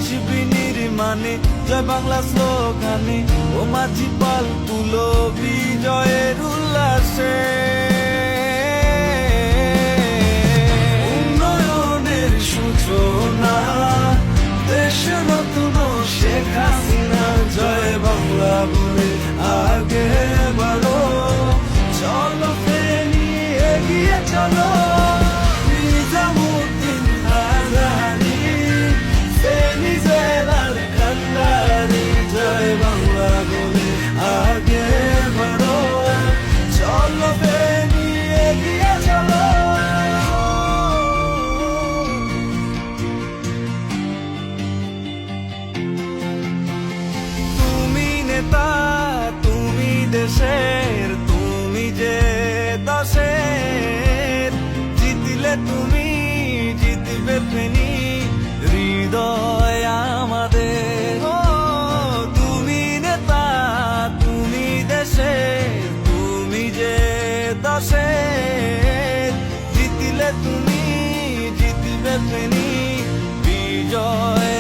দেশ বিনির্মাণে জয় বাংলা স্লোগানে ও মাঝি পাল তুলো বিজয়ের উল্লাসে। উন্নয়নের সূচনা দেশ নতুন শেখ হাসিনা জয় বাংলা বলে আগে বাড়ো, চলো ফেনী এগিয়ে চলো। নিজামুদ্দিন আজারি ফেনী জেলার কান্ডারি জয় বাংলা বলে আগে বাড়ো, চলো ফেনী এগিয়ে চলো। তুমি নেতা, তুমি দেশের, তুমি যে দশের, জিতলে তুমি জিতবে ফেনী হৃদয় আমাদের। ও তুমি নেতা, তুমি দেশের, তুমি যে দশের, জিতলে তুমি জিতবে ফেনী বিজয়